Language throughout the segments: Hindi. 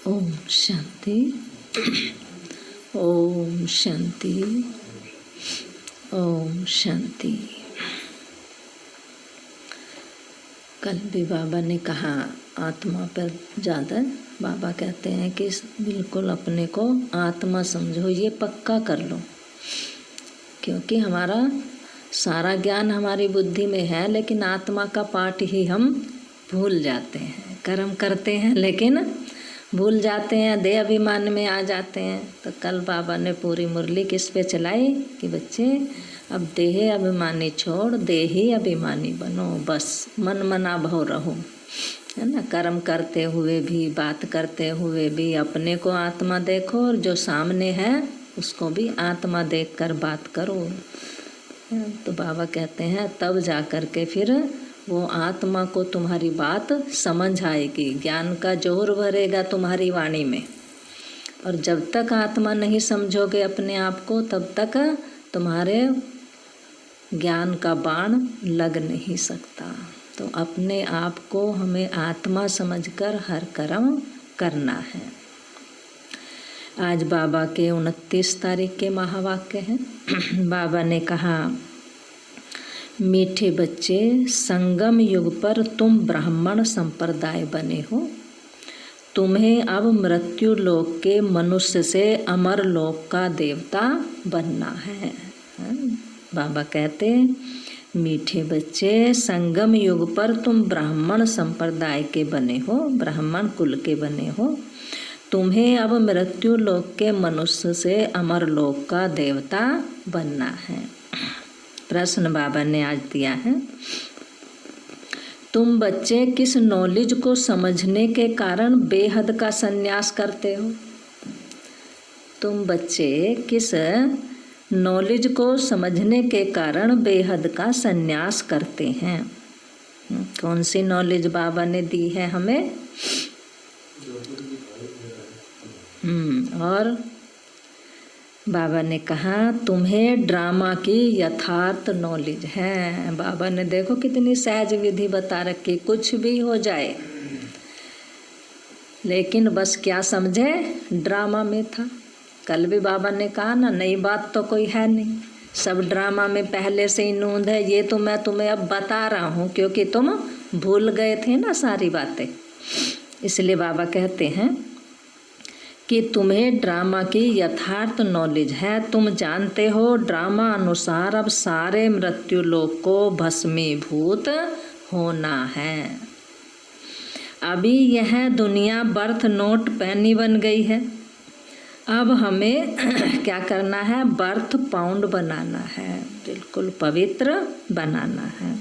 ओम शांति। ओम शांति। ओम शांति। कल भी बाबा ने कहा आत्मा पर ज़्यादा, बाबा कहते हैं कि बिल्कुल अपने को आत्मा समझो, ये पक्का कर लो, क्योंकि हमारा सारा ज्ञान हमारी बुद्धि में है, लेकिन आत्मा का पाठ ही हम भूल जाते हैं। कर्म करते हैं लेकिन भूल जाते हैं, देह अभिमान में आ जाते हैं। तो कल बाबा ने पूरी मुरली किस पे चलाई कि बच्चे अब देह अभिमानी छोड़ देही अभिमानी बनो, बस मन मना भव रहो, है ना। कर्म करते हुए भी, बात करते हुए भी अपने को आत्मा देखो, और जो सामने है उसको भी आत्मा देखकर बात करो। तो बाबा कहते हैं तब जा कर के फिर वो आत्मा को तुम्हारी बात समझ आएगी, ज्ञान का जोर भरेगा तुम्हारी वाणी में। और जब तक आत्मा नहीं समझोगे अपने आप को, तब तक तुम्हारे ज्ञान का बाण लग नहीं सकता। तो अपने आप को हमें आत्मा समझकर हर कर्म करना है। आज बाबा के 29 तारीख के महावाक्य हैं। बाबा ने कहा, मीठे बच्चे, संगम युग पर तुम ब्राह्मण संप्रदाय बने हो। तुम्हें अब मृत्यु लोक के मनुष्य से अमर लोक का देवता बनना है। बाबा कहते, मीठे बच्चे, संगम युग पर तुम ब्राह्मण संप्रदाय के बने हो, ब्राह्मण कुल के बने हो। तुम्हें अब मृत्यु लोक के मनुष्य से अमर लोक का देवता बनना है। प्रश्न बाबा ने आज दिया है, तुम बच्चे किस नॉलेज को समझने के कारण बेहद का संन्यास करते हो? तुम बच्चे किस नॉलेज को समझने के कारण बेहद का संन्यास करते हैं? कौन सी नॉलेज बाबा ने दी है हमें? और बाबा ने कहा तुम्हें ड्रामा की यथार्थ नॉलेज है। बाबा ने देखो कितनी सहज विधि बता रखी, कुछ भी हो जाए, लेकिन बस क्या समझे, ड्रामा में था। कल भी बाबा ने कहा ना, नई बात तो कोई है नहीं, सब ड्रामा में पहले से ही नूंद है। ये तो मैं तुम्हें अब बता रहा हूँ क्योंकि तुम भूल गए थे ना सारी बातें। इसलिए बाबा कहते हैं कि तुम्हें ड्रामा की यथार्थ नॉलेज है। तुम जानते हो ड्रामा अनुसार अब सारे मृत्यु लोक को भस्मीभूत होना है। अभी यह दुनिया बर्थ नोट पैनी बन गई है। अब हमें क्या करना है, बर्थ पाउंड बनाना है, बिल्कुल पवित्र बनाना है।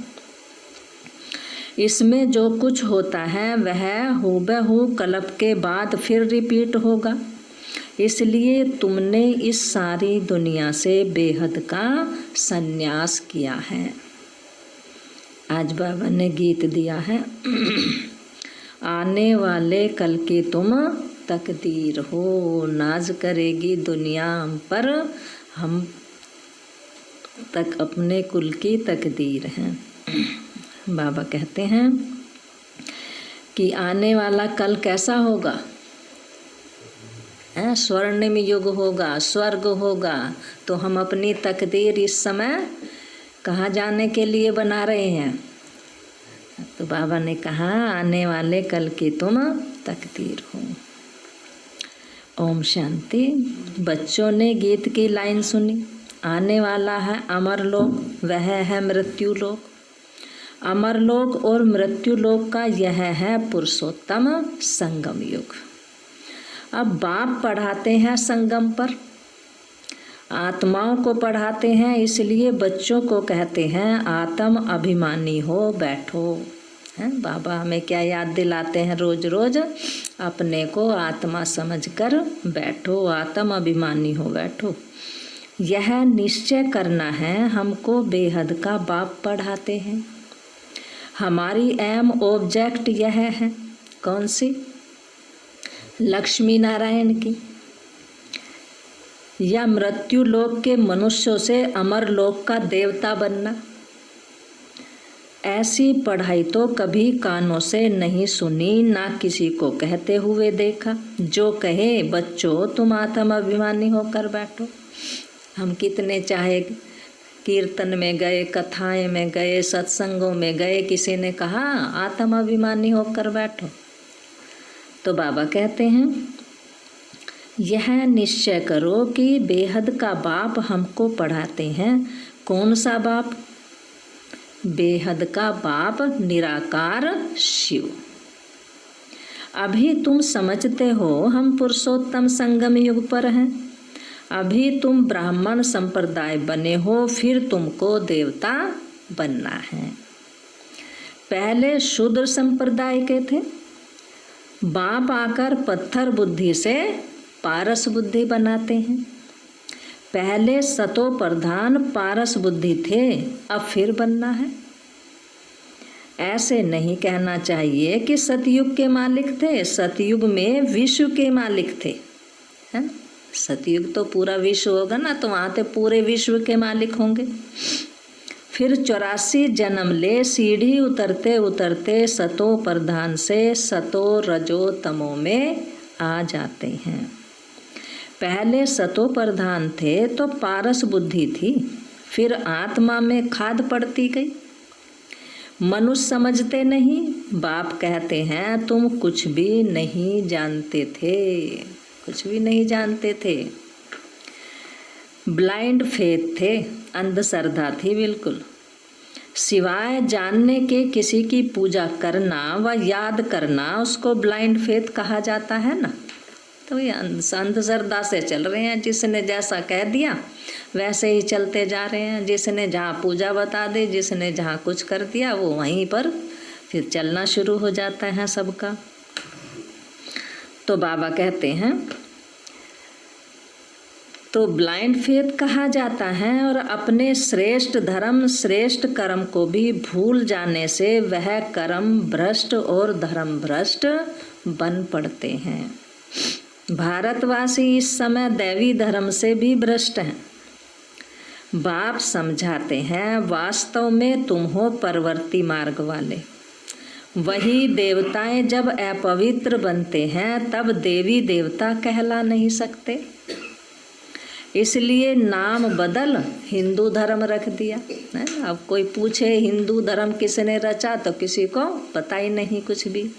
इसमें जो कुछ होता है वह हूबहू कल्प के बाद फिर रिपीट होगा। इसलिए तुमने इस सारी दुनिया से बेहद का संन्यास किया है। आज बाबा ने गीत दिया है, आने वाले कल की तुम तकदीर हो, नाज करेगी दुनिया हम पर, हम तक अपने कुल की तकदीर है। बाबा कहते हैं कि आने वाला कल कैसा होगा, स्वर्णिम युग होगा, स्वर्ग होगा। तो हम अपनी तकदीर इस समय कहाँ जाने के लिए बना रहे हैं? तो बाबा ने कहा आने वाले कल की तुम तकदीर हो। ओम शांति। बच्चों ने गीत की लाइन सुनी, आने वाला है अमर लोक, वह है मृत्यु लोक। अमरलोक और मृत्युलोक का यह है पुरुषोत्तम संगम युग। अब बाप पढ़ाते हैं संगम पर, आत्माओं को पढ़ाते हैं, इसलिए बच्चों को कहते हैं आत्म अभिमानी हो बैठो। हैं बाबा हमें क्या याद दिलाते हैं रोज रोज, अपने को आत्मा समझकर बैठो, आत्म अभिमानी हो बैठो। यह निश्चय करना है हमको बेहद का बाप पढ़ाते हैं। हमारी एम ऑब्जेक्ट यह है, कौन सी? लक्ष्मी नारायण की, या मृत्यु लोक के मनुष्यों से अमर लोक का देवता बनना। ऐसी पढ़ाई तो कभी कानों से नहीं सुनी, ना किसी को कहते हुए देखा। जो कहे बच्चों तुम आत्माभिमानी होकर बैठो। हम कितने चाहे कीर्तन में गए, कथाएं में गए, सत्संगों में गए, किसी ने कहा आत्माभिमानी होकर बैठो। तो बाबा कहते हैं यह निश्चय करो कि बेहद का बाप हमको पढ़ाते हैं। कौन सा बाप? बेहद का बाप निराकार शिव। अभी तुम समझते हो हम पुरुषोत्तम संगम युग पर हैं। अभी तुम ब्राह्मण संप्रदाय बने हो, फिर तुमको देवता बनना है। पहले शूद्र संप्रदाय के थे। बाप आकर पत्थर बुद्धि से पारस बुद्धि बनाते हैं। पहले सतो प्रधान पारस बुद्धि थे, अब फिर बनना है। ऐसे नहीं कहना चाहिए कि सतयुग के मालिक थे। सतयुग में विश्व के मालिक थे, है ना। सतयुग तो पूरा विश्व होगा ना, तो वहाँ तो पूरे विश्व के मालिक होंगे। फिर 84 जन्म ले सीढ़ी उतरते उतरते सतो प्रधान से सतो रजो तमो में आ जाते हैं। पहले सतो प्रधान थे तो पारस बुद्धि थी, फिर आत्मा में खाद पड़ती गई। मनुष्य समझते नहीं। बाप कहते हैं तुम कुछ भी नहीं जानते थे, कुछ भी नहीं जानते थे। ब्लाइंड फेथ थे, अंधश्रद्धा थी बिल्कुल। सिवाय जानने के किसी की पूजा करना व याद करना उसको ब्लाइंड फेथ कहा जाता है ना। तो ये अंधश्रद्धा से चल रहे हैं। जिसने जैसा कह दिया वैसे ही चलते जा रहे हैं। जिसने जहाँ पूजा बता दी, जिसने जहाँ कुछ कर दिया, वो वहीं पर फिर चलना शुरू हो जाता है सबका। तो बाबा कहते हैं तो ब्लाइंड फेथ कहा जाता है। और अपने श्रेष्ठ धर्म श्रेष्ठ कर्म को भी भूल जाने से वह कर्म भ्रष्ट और धर्म भ्रष्ट बन पड़ते हैं। भारतवासी इस समय दैवी धर्म से भी भ्रष्ट हैं। बाप समझाते हैं वास्तव में तुम हो परवर्ती मार्ग वाले। वही देवताएं जब अपवित्र बनते हैं तब देवी देवता कहला नहीं सकते, इसलिए नाम बदल हिंदू धर्म रख दिया है ना। अब कोई पूछे हिंदू धर्म किसने रचा तो किसी को पता ही नहीं कुछ भी।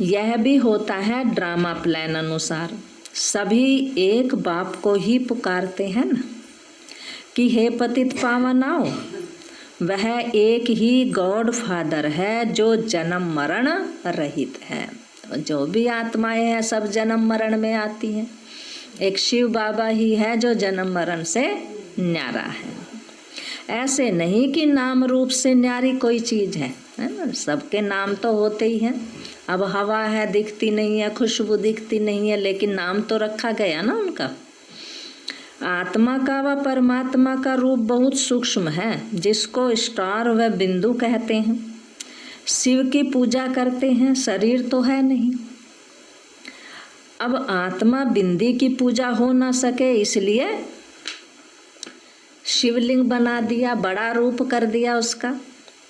यह भी होता है ड्रामा प्लान अनुसार। सभी एक बाप को ही पुकारते हैं ना कि हे पतित पावन आओ। वह एक ही गॉड फादर है जो जन्म मरण रहित है। तो जो भी आत्माएं हैं सब जन्म मरण में आती हैं। एक शिव बाबा ही है जो जन्म मरण से न्यारा है। ऐसे नहीं कि नाम रूप से न्यारी कोई चीज़ है ना। सबके नाम तो होते ही हैं। अब हवा है दिखती नहीं है, खुशबू दिखती नहीं है, लेकिन नाम तो रखा गया ना उनका। आत्मा का व परमात्मा का रूप बहुत सूक्ष्म है, जिसको स्टार व बिंदु कहते हैं। शिव की पूजा करते हैं, शरीर तो है नहीं। अब आत्मा बिंदी की पूजा हो ना सके इसलिए शिवलिंग बना दिया, बड़ा रूप कर दिया उसका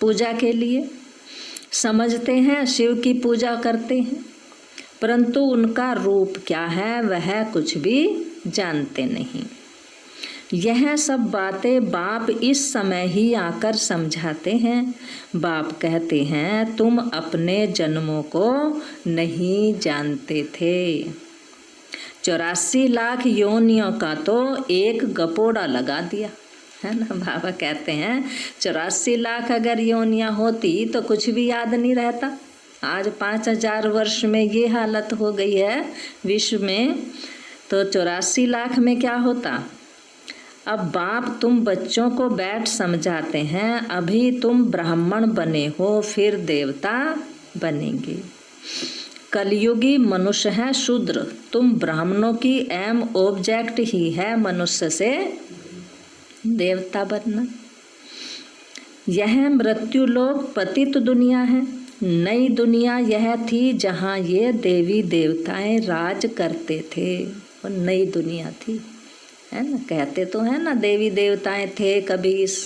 पूजा के लिए। समझते हैं शिव की पूजा करते हैं, परंतु उनका रूप क्या है वह कुछ भी जानते नहीं। यह सब बातें बाप इस समय ही आकर समझाते हैं। बाप कहते हैं तुम अपने जन्मों को नहीं जानते थे। 84 लाख योनियों का तो एक गपोड़ा लगा दिया है ना। बाबा कहते हैं 84 लाख अगर योनियाँ होती तो कुछ भी याद नहीं रहता। आज 5000 वर्ष में ये हालत हो गई है विश्व में, तो 84 लाख में क्या होता। अब बाप तुम बच्चों को बैठ समझाते हैं, अभी तुम ब्राह्मण बने हो फिर देवता बनेंगे। कलयुगी मनुष्य है शूद्र, तुम ब्राह्मणों की एम ऑब्जेक्ट ही है मनुष्य से देवता बनना। यह मृत्यु लोक पतित दुनिया है। नई दुनिया यह थी जहाँ ये देवी देवताएं राज करते थे, और नई दुनिया थी है ना। कहते तो है ना देवी देवताएं थे कभी इस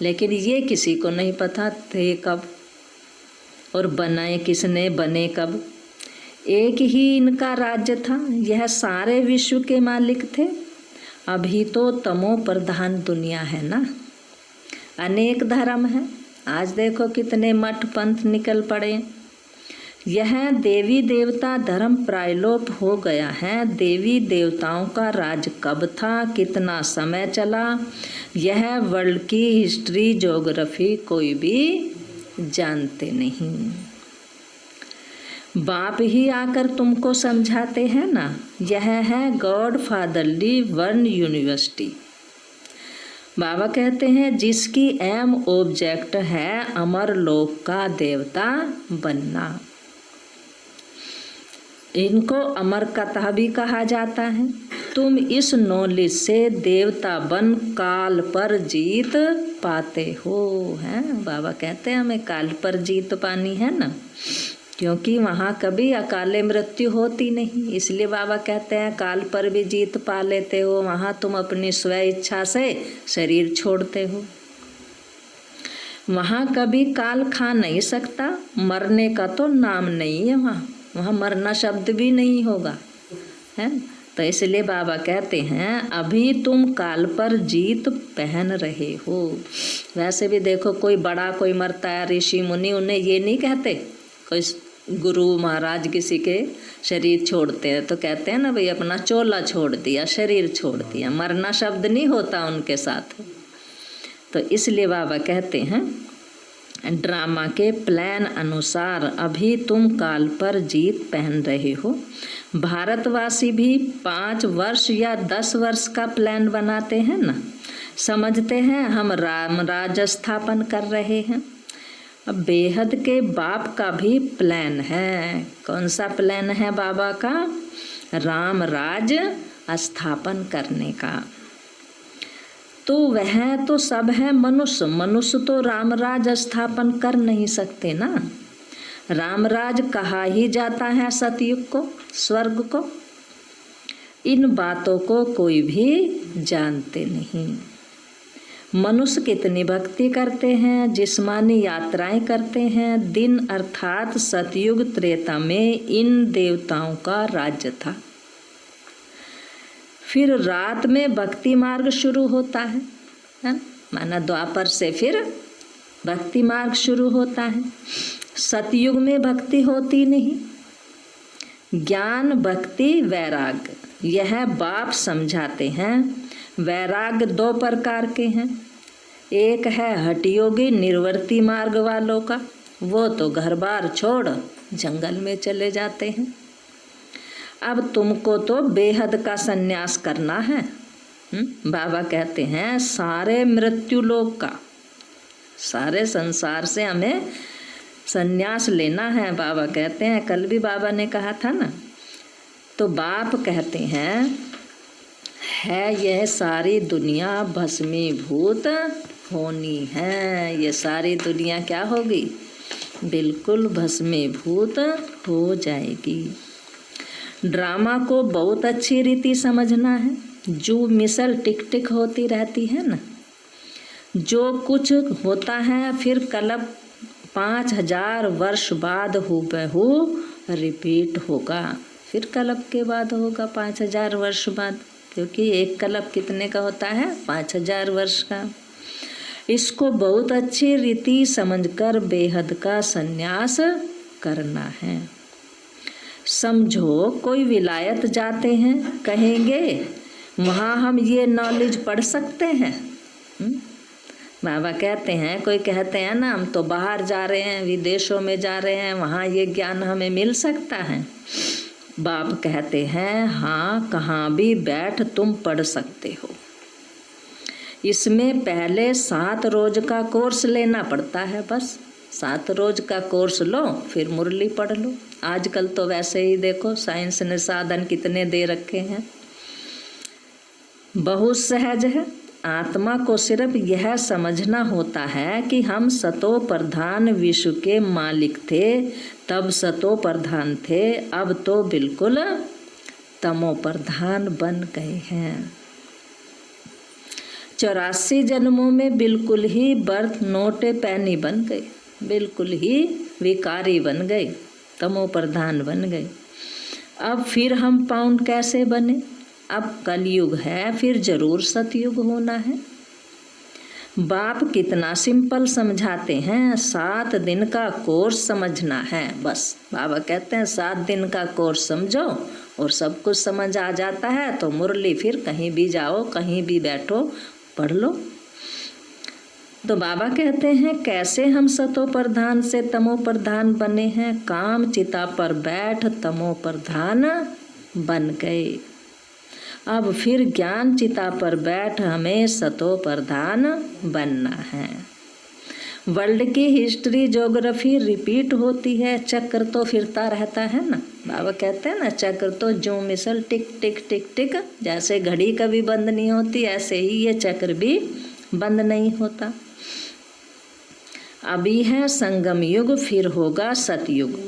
लेकिन ये किसी को नहीं पता थे कब और बनाए किसने, बने कब। एक ही इनका राज्य था, यह सारे विश्व के मालिक थे। अभी तो तमो प्रधान दुनिया है ना, अनेक धर्म है। आज देखो कितने मठ पंथ निकल पड़े। यह देवी देवता धर्म प्रायलोप हो गया है। देवी देवताओं का राज कब था, कितना समय चला, यह वर्ल्ड की हिस्ट्री ज्योग्राफी कोई भी जानते नहीं। बाप ही आकर तुमको समझाते हैं ना। यह है गॉड फादरली वर्ल्ड यूनिवर्सिटी। बाबा कहते हैं जिसकी एम ऑब्जेक्ट है अमर लोक का देवता बनना। इनको अमर कथा भी कहा जाता है। तुम इस नॉलेज से देवता बन काल पर जीत पाते हो। हैं बाबा कहते हैं हमें काल पर जीत पानी है ना, क्योंकि वहाँ कभी अकाले मृत्यु होती नहीं। इसलिए बाबा कहते हैं काल पर भी जीत पा लेते हो। वहाँ तुम अपनी स्व इच्छा से शरीर छोड़ते हो। वहाँ कभी काल खा नहीं सकता, मरने का तो नाम नहीं है। वहाँ मरना शब्द भी नहीं होगा, है। तो इसलिए बाबा कहते हैं अभी तुम काल पर जीत पहन रहे हो। वैसे भी देखो कोई बड़ा कोई मरता है, ऋषि मुनि, उन्हें ये नहीं कहते। कोई गुरु महाराज किसी के शरीर छोड़ते हैं तो कहते हैं ना भाई अपना चोला छोड़ दिया, शरीर छोड़ दिया। मरना शब्द नहीं होता उनके साथ। तो इसलिए बाबा कहते हैं ड्रामा के प्लान अनुसार अभी तुम काल पर जीत पहन रहे हो। भारतवासी भी 5 वर्ष या 10 वर्ष का प्लान बनाते हैं ना, समझते हैं हम राम राज स्थापन कर रहे हैं। अब बेहद के बाप का भी प्लान है। कौन सा प्लान है बाबा का? राम राज स्थापन करने का। तो वह तो सब है मनुष्य। मनुष्य तो रामराज स्थापन कर नहीं सकते ना। रामराज कहा ही जाता है सतयुग को, स्वर्ग को। इन बातों को कोई भी जानते नहीं। मनुष्य कितनी भक्ति करते हैं, जिस्मानी यात्राएं करते हैं। दिन अर्थात सतयुग त्रेता में इन देवताओं का राज्य था। फिर रात में भक्ति मार्ग शुरू होता है, माना द्वापर से फिर भक्ति मार्ग शुरू होता है। सतयुग में भक्ति होती नहीं। ज्ञान भक्ति वैराग्य यह बाप समझाते हैं। वैराग्य 2 प्रकार के हैं। एक है हठयोगी निर्वर्ती मार्ग वालों का, वो तो घर बार छोड़ जंगल में चले जाते हैं। अब तुमको तो बेहद का संन्यास करना है। बाबा कहते हैं सारे मृत्यु लोक का, सारे संसार से हमें संन्यास लेना है। बाबा कहते हैं, कल भी बाबा ने कहा था ना। तो बाप कहते हैं है यह सारी दुनिया भस्मीभूत होनी है। ये सारी दुनिया क्या होगी? बिल्कुल भस्मीभूत हो जाएगी। ड्रामा को बहुत अच्छी रीति समझना है। जो मिसल टिक टिक होती रहती है ना, जो कुछ होता है फिर कल्प 5000 वर्ष बाद हूबहू रिपीट होगा। फिर कल्प के बाद होगा 5000 वर्ष बाद, क्योंकि एक कल्प कितने का होता है? 5000 वर्ष का। इसको बहुत अच्छी रीति समझकर बेहद का संन्यास करना है। समझो कोई विलायत जाते हैं, कहेंगे वहाँ हम ये नॉलेज पढ़ सकते हैं। बाबा कहते हैं, कोई कहते हैं ना हम तो बाहर जा रहे हैं, विदेशों में जा रहे हैं, वहाँ ये ज्ञान हमें मिल सकता है। बाप कहते हैं हाँ, कहाँ भी बैठ तुम पढ़ सकते हो। इसमें पहले 7 रोज का कोर्स लेना पड़ता है। बस 7 रोज का कोर्स लो, फिर मुरली पढ़ लो। आजकल तो वैसे ही देखो साइंस ने साधन कितने दे रखे हैं, बहुत सहज है। आत्मा को सिर्फ यह समझना होता है कि हम सतो प्रधान विश्व के मालिक थे, तब सतो प्रधान थे, अब तो बिल्कुल तमो प्रधान बन गए हैं। 84 जन्मों में बिल्कुल ही बर्थ नोटे पैनी बन गए, बिल्कुल ही विकारी बन गए, तमो प्रधान बन गए। अब फिर हम पाउंड कैसे बने? अब कलयुग है, फिर जरूर सतयुग होना है। बाप कितना सिंपल समझाते हैं, 7 दिन का कोर्स समझना है बस। बाबा कहते हैं 7 दिन का कोर्स समझो और सब कुछ समझ आ जाता है, तो मुरली फिर कहीं भी जाओ, कहीं भी बैठो, पढ़ लो। तो बाबा कहते हैं कैसे हम सतो प्रधान से तमो प्रधान बने हैं? काम चिता पर बैठ तमो प्रधान बन गए। अब फिर ज्ञान चिता पर बैठ हमें सतो प्रधान बनना है। वर्ल्ड की हिस्ट्री ज्योग्राफी रिपीट होती है, चक्र तो फिरता रहता है ना। बाबा कहते हैं ना, चक्र तो जो मिसल टिक टिक टिक टिक, जैसे घड़ी कभी बंद नहीं होती, ऐसे ही ये चक्र भी बंद नहीं होता। अभी है संगम युग, फिर होगा सतयुग।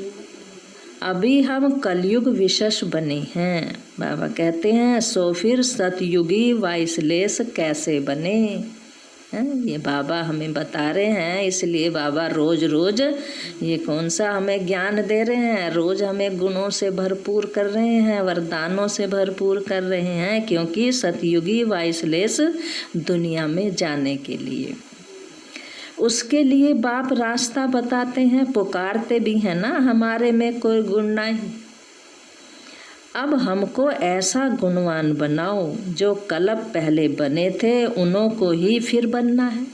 अभी हम कलयुग विशेष बने हैं। बाबा कहते हैं सो फिर सतयुगी वाइसलेस कैसे बने हैं? ये बाबा हमें बता रहे हैं, इसलिए बाबा रोज रोज ये कौन सा हमें ज्ञान दे रहे हैं, रोज हमें गुणों से भरपूर कर रहे हैं, वरदानों से भरपूर कर रहे हैं, क्योंकि सतयुगी वाइसलेस दुनिया में जाने के लिए, उसके लिए बाप रास्ता बताते हैं, पुकारते भी हैं ना, हमारे में कोई गुण नहीं। अब हमको ऐसा गुणवान बनाओ, जो कल्प पहले बने थे उन्हों को ही फिर बनना है।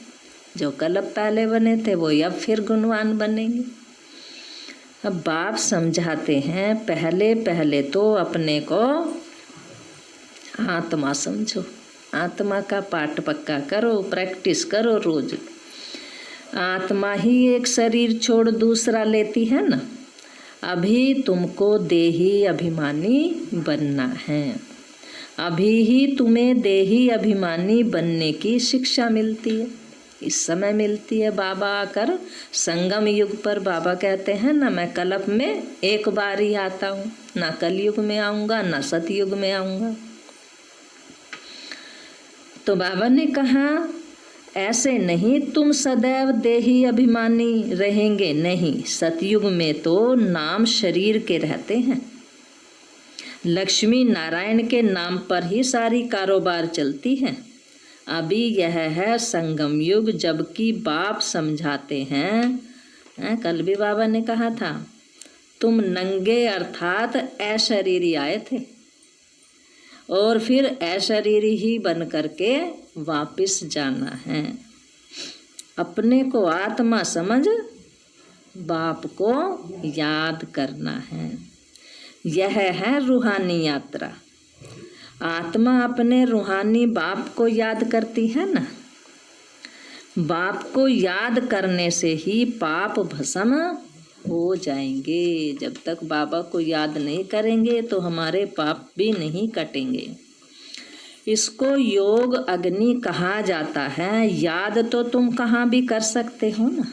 जो कल्प पहले बने थे वो अब फिर गुणवान बनेंगे। अब बाप समझाते हैं पहले पहले तो अपने को आत्मा समझो, आत्मा का पाठ पक्का करो, प्रैक्टिस करो रोज। आत्मा ही एक शरीर छोड़ दूसरा लेती है ना। अभी तुमको देही अभिमानी बनना है, अभी ही तुम्हें देही अभिमानी बनने की शिक्षा मिलती है, इस समय मिलती है। बाबा आकर संगम युग पर बाबा कहते हैं ना, मैं कल्प में एक बार ही आता हूँ, ना कलयुग में आऊँगा ना सतयुग में आऊँगा। तो बाबा ने कहा ऐसे नहीं तुम सदैव देही अभिमानी रहेंगे, नहीं, सतयुग में तो नाम शरीर के रहते हैं। लक्ष्मी नारायण के नाम पर ही सारी कारोबार चलती है। अभी यह है संगम युग, जबकि बाप समझाते हैं, कल भी बाबा ने कहा था तुम नंगे अर्थात अशरीरी आए थे और फिर अशरीरी ही बन करके वापस जाना है। अपने को आत्मा समझ बाप को याद करना है, यह है रूहानी यात्रा। आत्मा अपने रूहानी बाप को याद करती है ना। बाप को याद करने से ही पाप भस्म हो जाएंगे। जब तक बाबा को याद नहीं करेंगे तो हमारे पाप भी नहीं कटेंगे। इसको योग अग्नि कहा जाता है। याद तो तुम कहाँ भी कर सकते हो ना।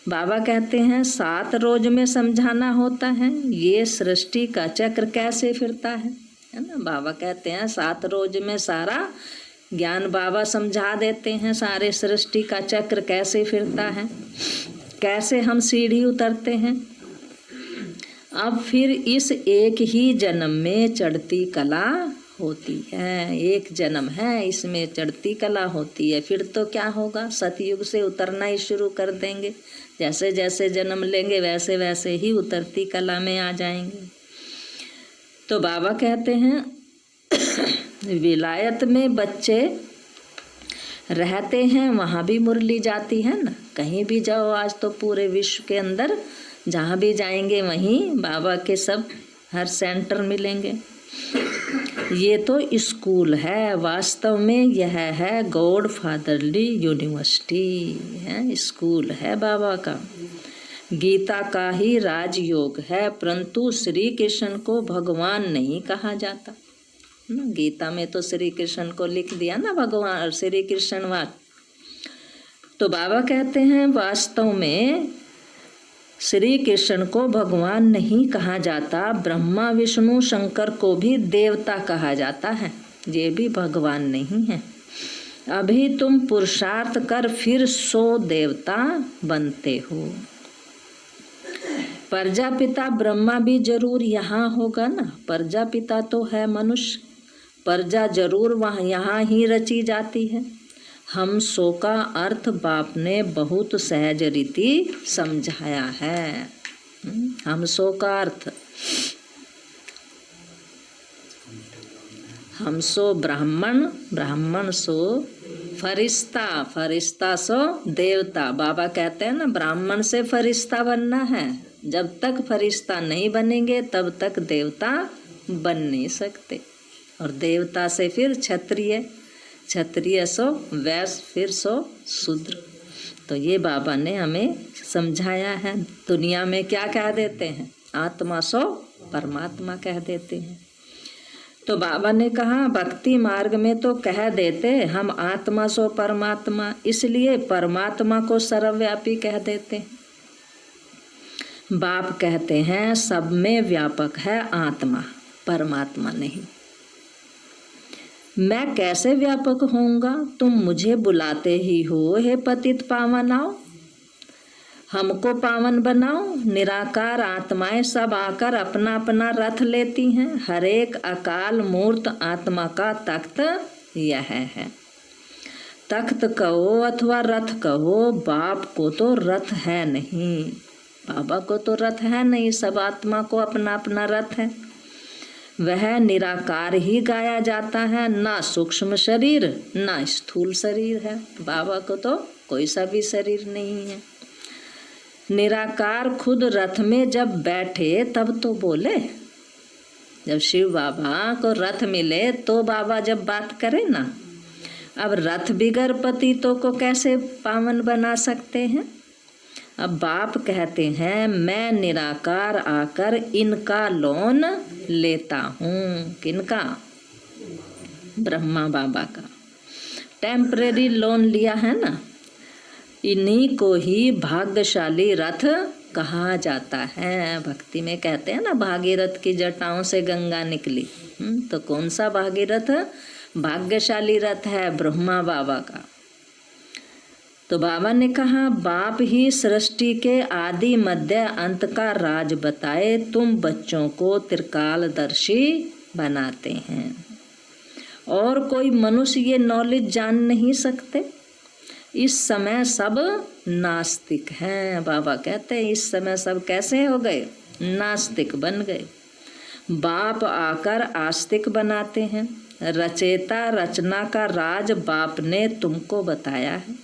बाबा कहते हैं 7 रोज में समझाना होता है ये सृष्टि का चक्र कैसे फिरता है ना। बाबा कहते हैं 7 रोज में सारा ज्ञान बाबा समझा देते हैं, सारे सृष्टि का चक्र कैसे फिरता है, कैसे हम सीढ़ी उतरते हैं। अब फिर इस एक ही जन्म में चढ़ती कला होती है, एक जन्म है इसमें चढ़ती कला होती है। फिर तो क्या होगा, सतयुग से उतरना ही शुरू कर देंगे। जैसे जैसे जन्म लेंगे वैसे वैसे ही उतरती कला में आ जाएंगे। तो बाबा कहते हैं विलायत में बच्चे रहते हैं, वहाँ भी मुरली जाती है ना। कहीं भी जाओ आज तो पूरे विश्व के अंदर जहाँ भी जाएंगे वहीं बाबा के सब हर सेंटर मिलेंगे। ये तो स्कूल है, वास्तव में यह है गॉड फादरली यूनिवर्सिटी है, स्कूल है बाबा का। गीता का ही राजयोग है, परंतु श्री कृष्ण को भगवान नहीं कहा जाता। गीता में तो श्री कृष्ण को लिख दिया ना भगवान और श्री कृष्णवाद। तो बाबा कहते हैं वास्तव में श्री कृष्ण को भगवान नहीं कहा जाता, ब्रह्मा विष्णु शंकर को भी देवता कहा जाता है, ये भी भगवान नहीं है। अभी तुम पुरुषार्थ कर फिर 100 देवता बनते हो। प्रजापिता ब्रह्मा भी जरूर यहाँ होगा ना, प्रजापिता तो है मनुष्य, प्रजा जरूर वहाँ यहाँ ही रची जाती है। हम 100 का अर्थ बाप ने बहुत सहज रीति समझाया है। हम 100 का अर्थ, हम 100 ब्राह्मण, ब्राह्मण 100 फरिश्ता, फरिश्ता 100 देवता। बाबा कहते हैं ना, ब्राह्मण से फरिश्ता बनना है। जब तक फरिश्ता नहीं बनेंगे तब तक देवता बन नहीं सकते। और देवता से फिर क्षत्रिय, क्षत्रिय 100 वैश्य, फिर 100 शूद्र। तो ये बाबा ने हमें समझाया है। दुनिया में क्या कह देते हैं, आत्मा 100 परमात्मा कह देते हैं। तो बाबा ने कहा भक्ति मार्ग में तो कह देते हम आत्मा 100 परमात्मा, इसलिए परमात्मा को सर्वव्यापी कह देते हैं। बाप कहते हैं सब में व्यापक है आत्मा, परमात्मा नहीं। मैं कैसे व्यापक होऊंगा, तुम मुझे बुलाते ही हो, हे पतित पावन आओ, हमको पावन बनाओ। निराकार आत्माएं सब आकर अपना अपना रथ लेती हैं। हर एक अकाल मूर्त आत्मा का तख्त यह है। तख्त कहो अथवा रथ कहो, बाप को तो रथ है नहीं, बाबा को तो रथ है नहीं, सब आत्मा को अपना अपना रथ है। वह निराकार ही गाया जाता है, ना सूक्ष्म शरीर ना स्थूल शरीर है। बाबा को तो कोई सा भी शरीर नहीं है। निराकार खुद रथ में जब बैठे तब तो बोले। जब शिव बाबा को रथ मिले तो बाबा जब बात करे ना। अब रथ बिगर पतितों को कैसे पावन बना सकते हैं। अब बाप कहते हैं मैं निराकार आकर इनका लोन लेता हूँ। किनका, ब्रह्मा बाबा का टेम्परेरी लोन लिया है ना। इन्हीं को ही भाग्यशाली रथ कहा जाता है। भक्ति में कहते हैं ना भागीरथ की जटाओं से गंगा निकली। तो कौन सा भागीरथ, भाग्यशाली रथ है ब्रह्मा बाबा का। तो बाबा ने कहा बाप ही सृष्टि के आदि मध्य अंत का राज बताए, तुम बच्चों को त्रिकालदर्शी बनाते हैं। और कोई मनुष्य ये नॉलेज जान नहीं सकते। इस समय सब नास्तिक हैं। बाबा कहते हैं इस समय सब कैसे हो गए, नास्तिक बन गए। बाप आकर आस्तिक बनाते हैं। रचेता रचना का राज बाप ने तुमको बताया है।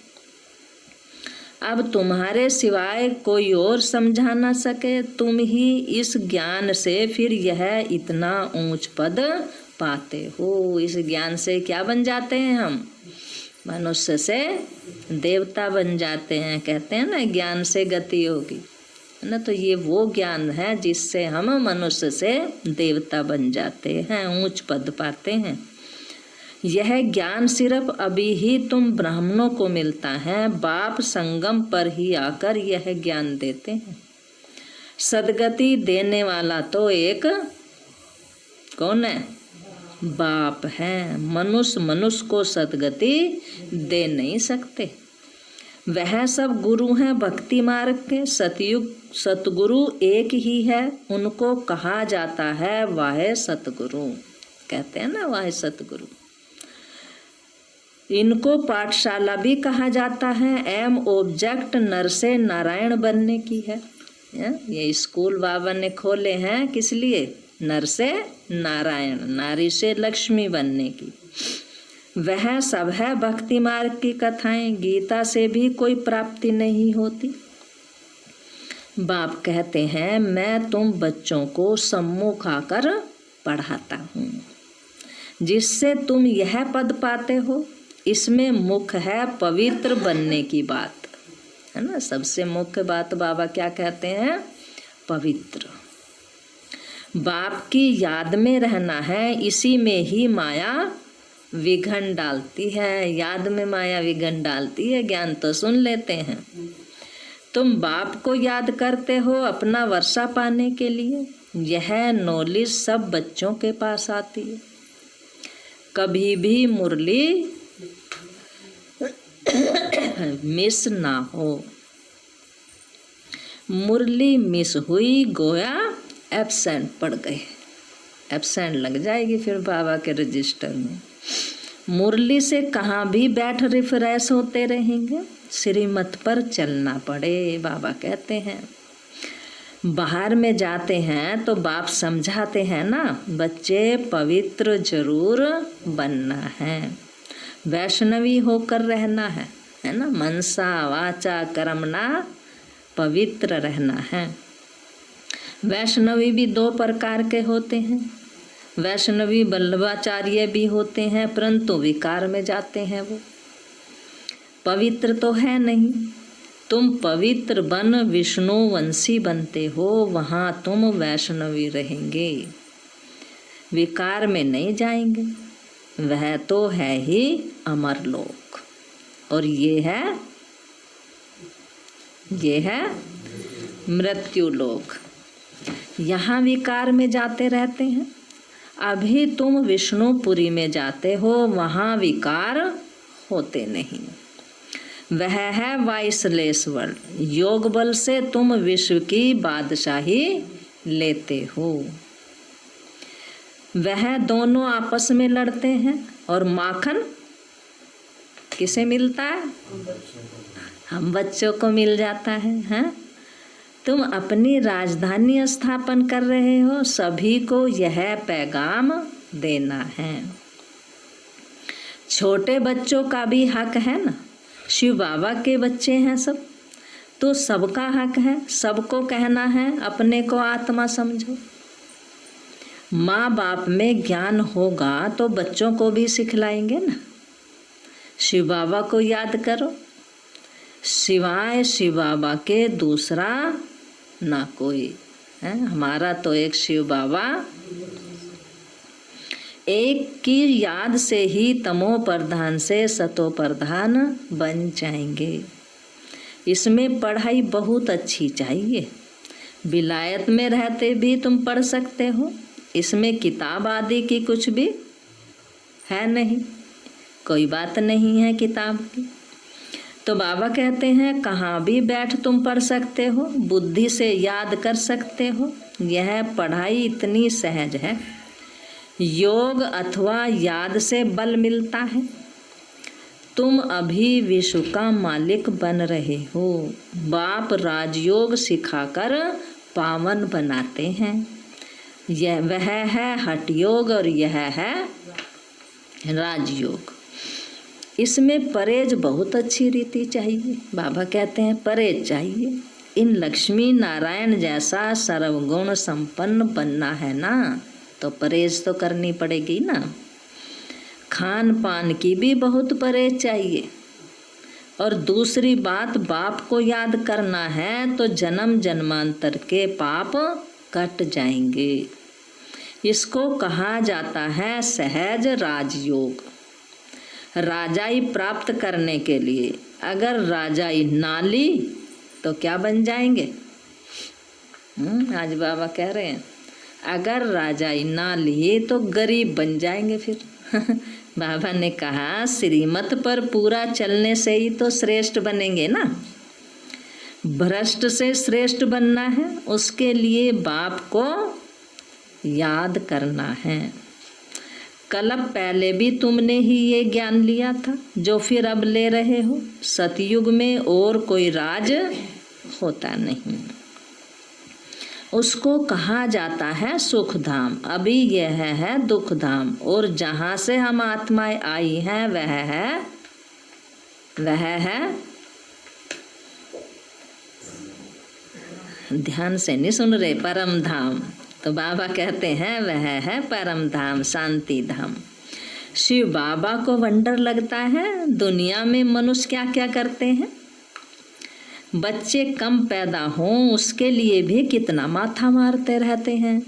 अब तुम्हारे सिवाय कोई और समझा ना सके। तुम ही इस ज्ञान से फिर यह इतना ऊंच पद पाते हो। इस ज्ञान से क्या बन जाते हैं हम, मनुष्य से देवता बन जाते हैं। कहते हैं ना ज्ञान से गति होगी, है ना। तो ये वो ज्ञान है जिससे हम मनुष्य से देवता बन जाते हैं, ऊंच पद पाते हैं। यह ज्ञान सिर्फ अभी ही तुम ब्राह्मणों को मिलता है। बाप संगम पर ही आकर यह ज्ञान देते हैं। सदगति देने वाला तो एक कौन है, बाप है। मनुष्य को सदगति दे नहीं सकते। वह सब गुरु हैं भक्ति मार्ग के। सतयुग सतगुरु एक ही है, उनको कहा जाता है वाहे सतगुरु। कहते हैं ना वाहे सतगुरु। इनको पाठशाला भी कहा जाता है। एम ऑब्जेक्ट नर से नारायण बनने की है। ये स्कूल बाबा ने खोले हैं किस लिए, नर से नारायण, नारी से लक्ष्मी बनने की। वह सब है भक्ति मार्ग की कथाएं। गीता से भी कोई प्राप्ति नहीं होती। बाप कहते हैं मैं तुम बच्चों को सम्मुख आकर पढ़ाता हूँ, जिससे तुम यह पद पाते हो। इसमें मुख्य है पवित्र बनने की बात, है ना। सबसे मुख्य बात बाबा क्या कहते हैं, पवित्र। बाप की याद में रहना है, इसी में ही माया विघन डालती है। याद में माया विघन डालती है। ज्ञान तो सुन लेते हैं। तुम बाप को याद करते हो अपना वर्षा पाने के लिए। यह नॉलेज सब बच्चों के पास आती है। कभी भी मुरली मिस ना हो। मुरली मिस हुई गोया एब्सेंट पड़ गए, एब्सेंट लग जाएगी फिर बाबा के रजिस्टर में। मुरली से कहाँ भी बैठ रिफ्रेश होते रहेंगे, श्रीमत पर चलना पड़े। बाबा कहते हैं बाहर में जाते हैं तो बाप समझाते हैं ना, बच्चे पवित्र जरूर बनना है, वैष्णवी होकर रहना है ना, मनसा वाचा कर्मणा पवित्र रहना है। वैष्णवी भी 2 प्रकार के होते हैं, वैष्णवी वल्लभाचार्य भी होते हैं, परंतु विकार में जाते हैं, वो पवित्र तो है नहीं। तुम पवित्र बन विष्णुवंशी बनते हो, वहाँ तुम वैष्णवी रहेंगे, विकार में नहीं जाएंगे। वह तो है ही अमरलोक, और ये है मृत्युलोक। यहाँ विकार में जाते रहते हैं। अभी तुम विष्णुपुरी में जाते हो, वहाँ विकार होते नहीं। वह है वाइसलेस वर्ल्ड। योग बल से तुम विश्व की बादशाही लेते हो। वह दोनों आपस में लड़ते हैं, और माखन किसे मिलता है? हम बच्चों को मिल जाता है, हैं? तुम अपनी राजधानी स्थापन कर रहे हो, सभी को यह पैगाम देना है। छोटे बच्चों का भी हक है ना, शिव बाबा के बच्चे हैं सब, तो सबका हक है, सबको कहना है अपने को आत्मा समझो। माँ बाप में ज्ञान होगा तो बच्चों को भी सिखलाएंगे ना। शिव बाबा को याद करो, सिवाय शिव बाबा के दूसरा ना कोई है। हमारा तो एक शिव बाबा, एक की याद से ही तमो प्रधान से सतो प्रधान बन जाएंगे। इसमें पढ़ाई बहुत अच्छी चाहिए, विलायत में रहते भी तुम पढ़ सकते हो, इसमें किताब आदि की कुछ भी है नहीं, कोई बात नहीं है किताब की। तो बाबा कहते हैं कहाँ भी बैठ तुम पढ़ सकते हो, बुद्धि से याद कर सकते हो, यह पढ़ाई इतनी सहज है। योग अथवा याद से बल मिलता है। तुम अभी विश्व का मालिक बन रहे हो। बाप राजयोग सिखाकर पावन बनाते हैं। वह है हठ योग और यह है राजयोग। इसमें परहेज बहुत अच्छी रीति चाहिए। बाबा कहते हैं परहेज चाहिए। इन लक्ष्मी नारायण जैसा सर्वगुण संपन्न बनना है ना, तो परहेज तो करनी पड़ेगी ना। खान पान की भी बहुत परहेज चाहिए। और दूसरी बात, बाप को याद करना है तो जन्म जन्मांतर के पाप कट जाएंगे। इसको कहा जाता है सहज राजयोग। राजाई प्राप्त करने के लिए अगर राजाई ना ली तो क्या बन जाएंगे? आज बाबा कह रहे हैं अगर राजाई ना ली तो गरीब बन जाएंगे फिर। बाबा ने कहा श्रीमत पर पूरा चलने से ही तो श्रेष्ठ बनेंगे ना। भ्रष्ट से श्रेष्ठ बनना है, उसके लिए बाप को याद करना है। कल पहले भी तुमने ही ये ज्ञान लिया था जो फिर अब ले रहे हो। सतयुग में और कोई राज होता नहीं, उसको कहा जाता है सुख धाम। अभी यह है दुख धाम, और जहाँ से हम आत्माएं आई हैं वह है ध्यान से नहीं सुन रहे, परम धाम। तो बाबा कहते हैं वह है परम धाम, शांति धाम। शिव बाबा को वंडर लगता है दुनिया में मनुष्य क्या क्या करते हैं। बच्चे कम पैदा हों उसके लिए भी कितना माथा मारते रहते हैं।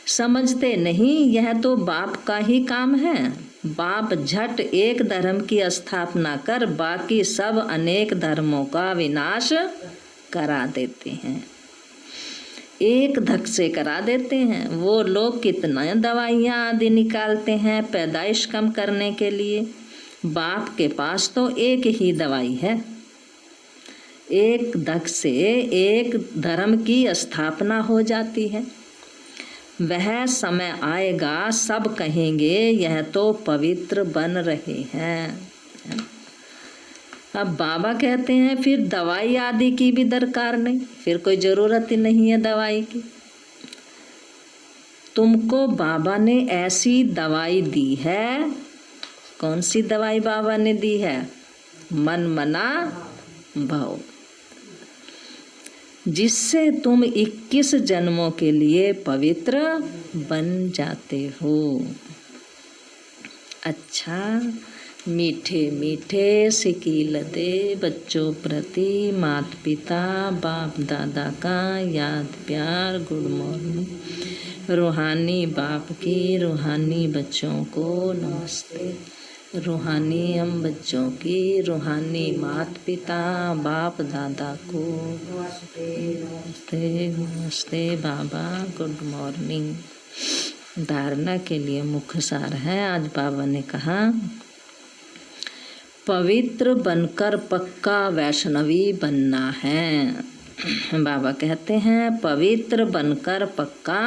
समझते नहीं यह तो बाप का ही काम है। बाप झट एक धर्म की स्थापना कर बाकी सब अनेक धर्मों का विनाश करा देते हैं, एक धक से करा देते हैं। वो लोग कितना दवाइयाँ आदि निकालते हैं पैदाइश कम करने के लिए, बाप के पास तो एक ही दवाई है। एक धक से एक धर्म की स्थापना हो जाती है। वह समय आएगा सब कहेंगे यह तो पवित्र बन रहे हैं। अब बाबा कहते हैं फिर दवाई आदि की भी दरकार नहीं, फिर कोई ज़रूरत ही नहीं है दवाई की। तुमको बाबा ने ऐसी दवाई दी है। कौन सी दवाई बाबा ने दी है? मन मना भाव, जिससे तुम 21 जन्मों के लिए पवित्र बन जाते हो। अच्छा, मीठे मीठे सिकील दे बच्चों प्रति माता पिता बाप दादा का याद प्यार गुड मॉर्निंग। रूहानी बाप की रूहानी बच्चों को नमस्ते। रूहानी हम बच्चों की रूहानी माता पिता बाप दादा को नमस्ते नमस्ते बाबा गुड मॉर्निंग। धारणा के लिए मुख्य सार है। आज बाबा ने कहा पवित्र बनकर पक्का वैष्णवी बनना है। बाबा कहते हैं पवित्र बनकर पक्का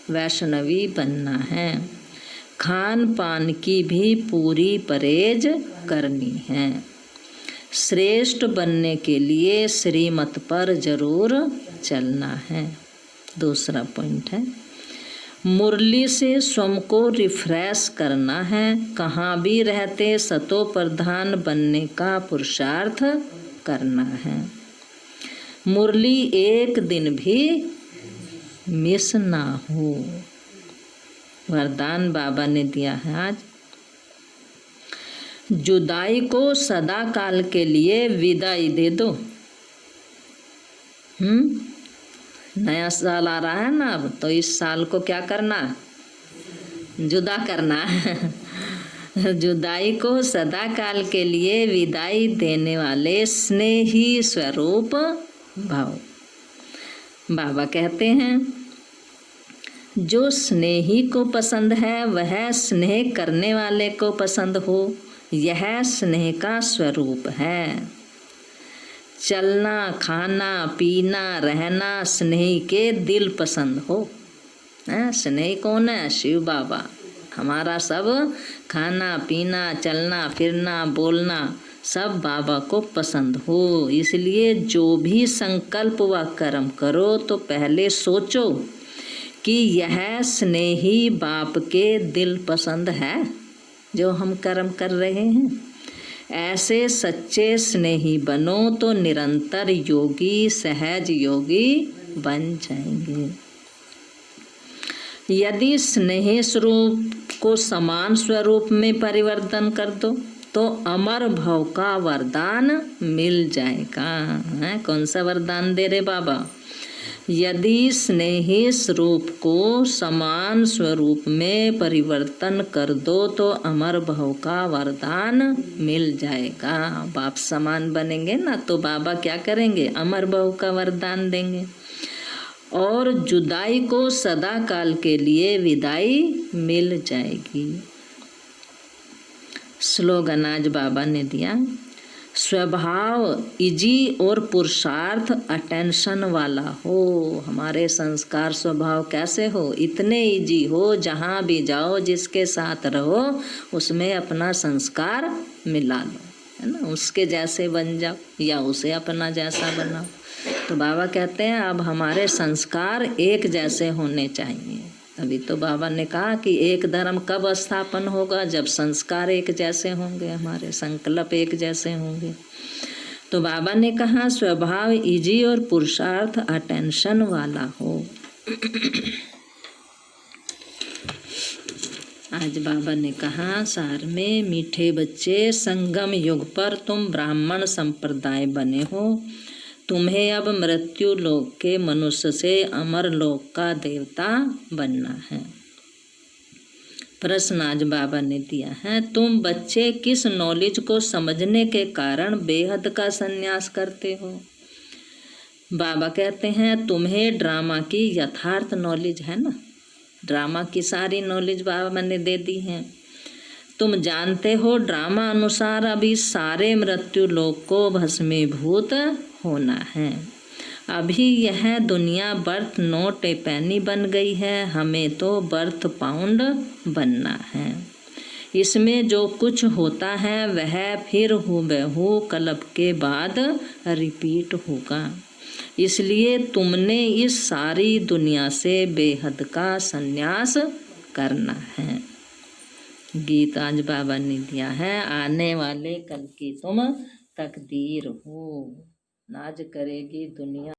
वैष्णवी बनना है। खान पान की भी पूरी परहेज करनी है। श्रेष्ठ बनने के लिए श्रीमत पर जरूर चलना है। दूसरा पॉइंट है मुरली से स्वयं को रिफ्रेश करना है। कहाँ भी रहते सतो प्रधान बनने का पुरुषार्थ करना है। मुरली एक दिन भी मिस ना हो। वरदान बाबा ने दिया है आज। जुदाई को सदा काल के लिए विदाई दे दो। नया साल आ रहा है ना, अब तो इस साल को क्या करना? जुदा करना है। जुदाई को सदा काल के लिए विदाई देने वाले स्नेही स्वरूप भाव। बाबा कहते हैं जो स्नेही को पसंद है वह स्नेह करने वाले को पसंद हो, यह स्नेह का स्वरूप है। चलना खाना पीना रहना स्नेही के दिल पसंद हो। स्नेही कौन है? शिव बाबा। हमारा सब खाना पीना चलना फिरना बोलना सब बाबा को पसंद हो। इसलिए जो भी संकल्प व कर्म करो तो पहले सोचो कि यह स्नेही बाप के दिल पसंद है जो हम कर्म कर रहे हैं। ऐसे सच्चे स्नेही बनो तो निरंतर योगी सहज योगी बन जाएंगे। यदि स्नेह स्वरूप को समान स्वरूप में परिवर्तन कर दो तो अमर भव का वरदान मिल जाएगा। कौन सा वरदान दे रहे बाबा? यदि स्नेही स्वरूप को समान स्वरूप में परिवर्तन कर दो तो अमर भव का वरदान मिल जाएगा। बाप समान बनेंगे ना तो बाबा क्या करेंगे? अमर भव का वरदान देंगे। और जुदाई को सदा काल के लिए विदाई मिल जाएगी। स्लोगन आज बाबा ने दिया स्वभाव इजी और पुरुषार्थ अटेंशन वाला हो। हमारे संस्कार स्वभाव कैसे हो? इतने इजी हो जहाँ भी जाओ जिसके साथ रहो उसमें अपना संस्कार मिला लो, है ना। उसके जैसे बन जाओ या उसे अपना जैसा बनाओ। तो बाबा कहते हैं अब हमारे संस्कार एक जैसे होने चाहिए। अभी तो बाबा ने कहा कि एक धर्म कब स्थापन होगा? जब संस्कार एक जैसे होंगे, हमारे संकल्प एक जैसे होंगे। तो बाबा ने कहा स्वभाव इजी और पुरुषार्थ अटेंशन वाला हो। आज बाबा ने कहा सार में मीठे बच्चे संगम युग पर तुम ब्राह्मण संप्रदाय बने हो। तुम्हें अब मृत्यु लोक के मनुष्य से अमर लोक का देवता बनना है। प्रश्न आज बाबा ने दिया है तुम बच्चे किस नॉलेज को समझने के कारण बेहद का संन्यास करते हो? बाबा कहते हैं तुम्हें ड्रामा की यथार्थ नॉलेज है ना। ड्रामा की सारी नॉलेज बाबा ने दे दी है। तुम जानते हो ड्रामा अनुसार अभी सारे मृत्यु लोक को भस्मीभूत होना है। अभी यह दुनिया बर्थ नोट ए पैनी बन गई है, हमें तो बर्थ पाउंड बनना है। इसमें जो कुछ होता है वह फिर हूबहू कल्प के बाद रिपीट होगा। इसलिए तुमने इस सारी दुनिया से बेहद का संन्यास करना है। गीत आज बाबा ने दिया है, आने वाले कल की तुम तकदीर हो, नाज करेगी दुनिया।